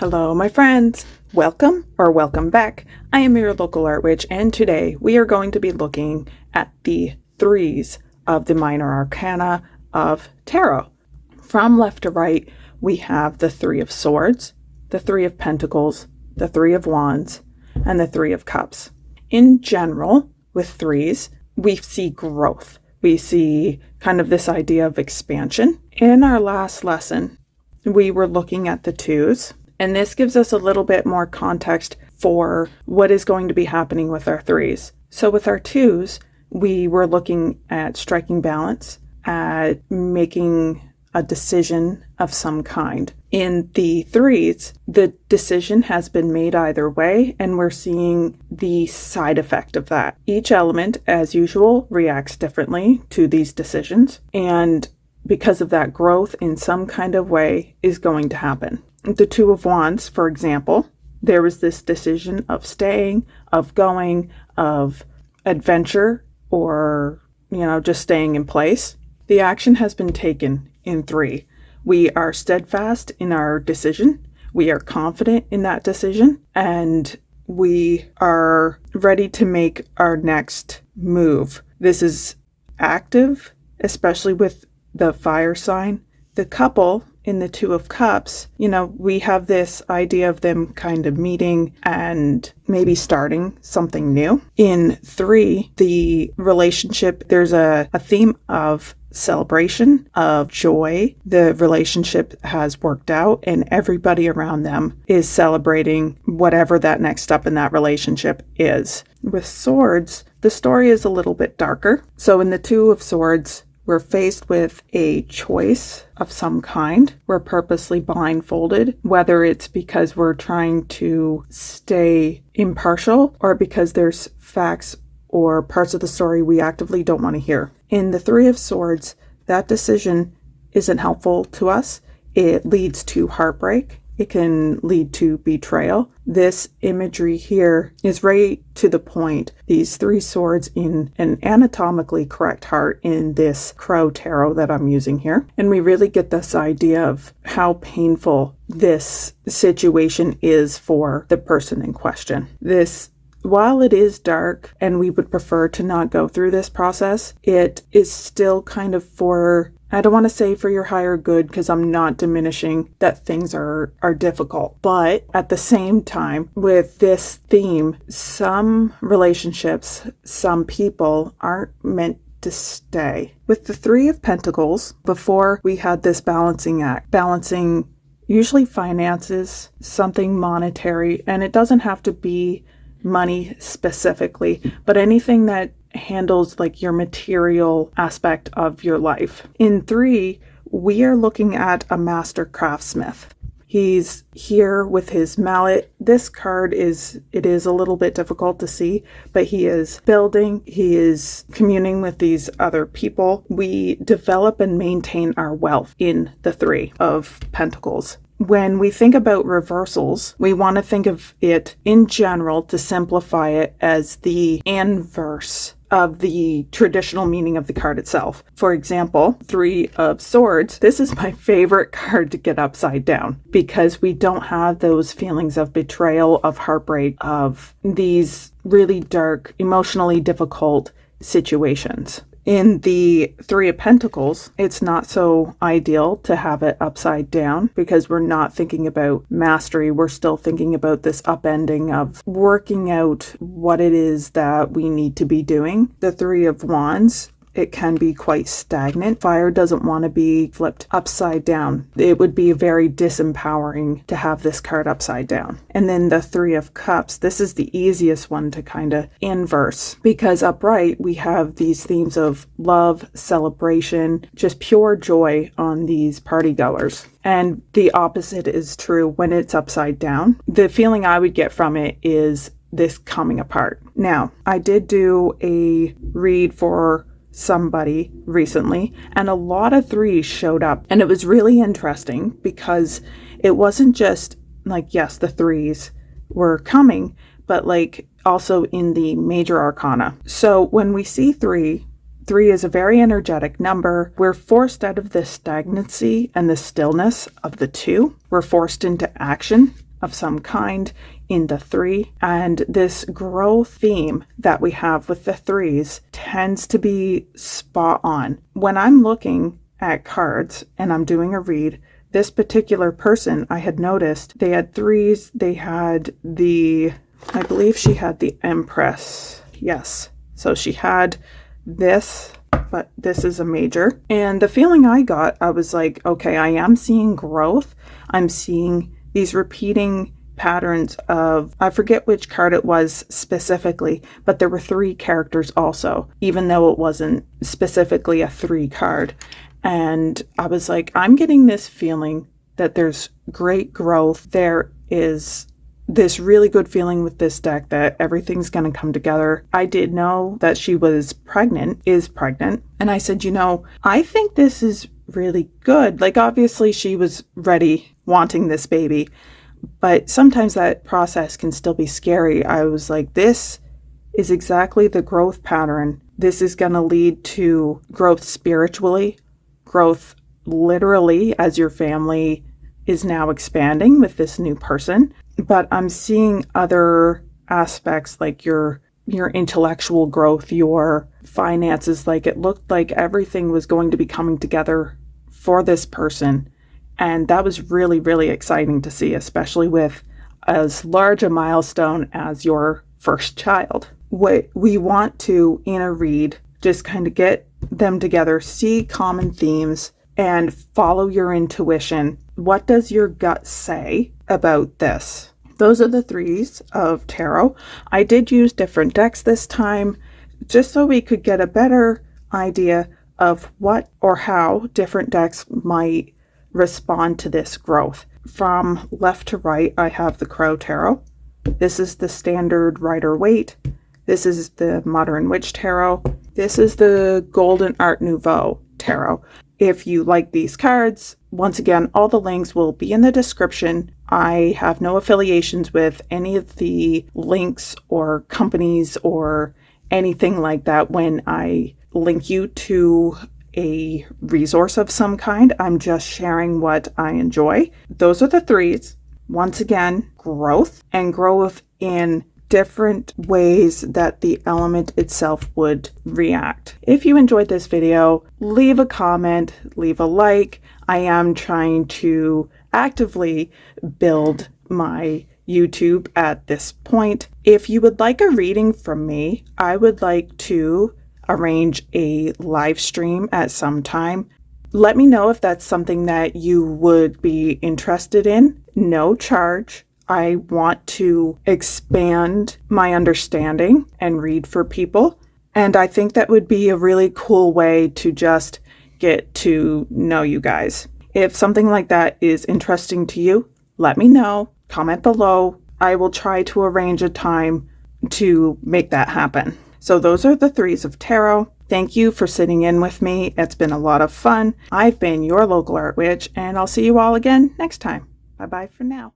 Hello, my friends. Welcome or welcome back. I am your local art witch, and today we are going to be looking at the threes of the minor arcana of tarot. From left to right, we have the Three of Swords, the Three of Pentacles, the Three of Wands, and the Three of Cups. In general, with threes, we see growth. We see kind of this idea of expansion. In our last lesson, we were looking at the twos. And this gives us a little bit more context for what is going to be happening with our threes. So with our twos, we were looking at striking balance, at making a decision of some kind. In the threes, the decision has been made either way, and we're seeing the side effect of that. Each element, as usual, reacts differently to these decisions. And because of that, growth in some kind of way is going to happen. The Two of Wands, for example, there was this decision of staying, of going, of adventure, or, just staying in place. The action has been taken in three. We are steadfast in our decision. We are confident in that decision, and we are ready to make our next move. This is active, especially with the fire sign. The couple in the Two of Cups, we have this idea of them kind of meeting and maybe starting something new. In three, the relationship, there's a theme of celebration, of joy. The relationship has worked out and everybody around them is celebrating whatever that next step in that relationship is. With swords, the story is a little bit darker. So in the Two of Swords, we're faced with a choice of some kind. We're purposely blindfolded, whether it's because we're trying to stay impartial or because there's facts or parts of the story we actively don't want to hear. In the Three of Swords, that decision isn't helpful to us. It leads to heartbreak. It can lead to betrayal. This imagery here is right to the point. These three swords in an anatomically correct heart in this crow tarot that I'm using here. And we really get this idea of how painful this situation is for the person in question. While it is dark and we would prefer to not go through this process, it is still kind of I don't want to say for your higher good, because I'm not diminishing that things are difficult. But at the same time, with this theme, some relationships, some people aren't meant to stay. With the Three of Pentacles, before we had this balancing act, balancing usually finances, something monetary, and it doesn't have to be money specifically, but anything that handles like your material aspect of your life. In three, we are looking at a master craftsmith. He's here with his mallet. This card is a little bit difficult to see, but he is building, he is communing with these other people. We develop and maintain our wealth in the Three of Pentacles. When we think about reversals, we want to think of it in general to simplify it as the inverse of the traditional meaning of the card itself. For example, Three of Swords, this is my favorite card to get upside down because we don't have those feelings of betrayal, of heartbreak, of these really dark, emotionally difficult situations. In the Three of Pentacles, it's not so ideal to have it upside down because we're not thinking about mastery. We're still thinking about this upending of working out what it is that we need to be doing. The Three of Wands, it can be quite stagnant. Fire doesn't want to be flipped upside down. It would be very disempowering to have this card upside down. And then the Three of Cups, this is the easiest one to kind of inverse because upright, we have these themes of love, celebration, just pure joy on these party goers. And the opposite is true when it's upside down. The feeling I would get from it is this coming apart. Now, I did do a read for somebody recently, and a lot of threes showed up, and it was really interesting because it wasn't just like, yes, the threes were coming, but like also in the major arcana. So when we see three is a very energetic number. We're forced out of the stagnancy and the stillness of the two. We're forced into action of some kind in the 3. And this growth theme that we have with the 3s tends to be spot on. When I'm looking at cards and I'm doing a read, this particular person, I had noticed they had 3s. They had I believe she had the Empress. Yes. So she had this, but this is a major. And the feeling I got, I was like, okay, I am seeing growth. I'm seeing these repeating patterns of, I forget which card it was specifically, but there were 3 characters also, even though it wasn't specifically a 3 card. And I was like, I'm getting this feeling that there's great growth. There is this really good feeling with this deck that everything's going to come together. I did know that she is pregnant. And I said, I think this is really good. Like, obviously she was ready, wanting this baby, but sometimes that process can still be scary. I was like, this is exactly the growth pattern. This is going to lead to growth spiritually, growth literally as your family is now expanding with this new person. But I'm seeing other aspects like your intellectual growth, your finances. Like, it looked like everything was going to be coming together for this person. And that was really, really exciting to see, especially with as large a milestone as your first child. What we want to, in a read, just kind of get them together, see common themes, and follow your intuition. What does your gut say about this? Those are the 3s of tarot. I did use different decks this time, just so we could get a better idea of what or how different decks might respond to this growth. From left to right, I have the Crow Tarot. This is the standard Rider-Waite. This is the Modern Witch Tarot. This is the Golden Art Nouveau Tarot. If you like these cards, once again, all the links will be in the description. I have no affiliations with any of the links or companies or anything like that. When I link you to a resource of some kind, I'm just sharing what I enjoy. Those are the 3s. Once again, growth, and growth in different ways that the element itself would react. If you enjoyed this video, leave a comment, leave a like. I am trying to actively build my YouTube at this point. If you would like a reading from me, I would like to arrange a live stream at some time. Let me know if that's something that you would be interested in. No charge. I want to expand my understanding and read for people. And I think that would be a really cool way to just get to know you guys. If something like that is interesting to you, let me know. Comment below. I will try to arrange a time to make that happen. So those are the 3s of tarot. Thank you for sitting in with me. It's been a lot of fun. I've been your local art witch, and I'll see you all again next time. Bye-bye for now.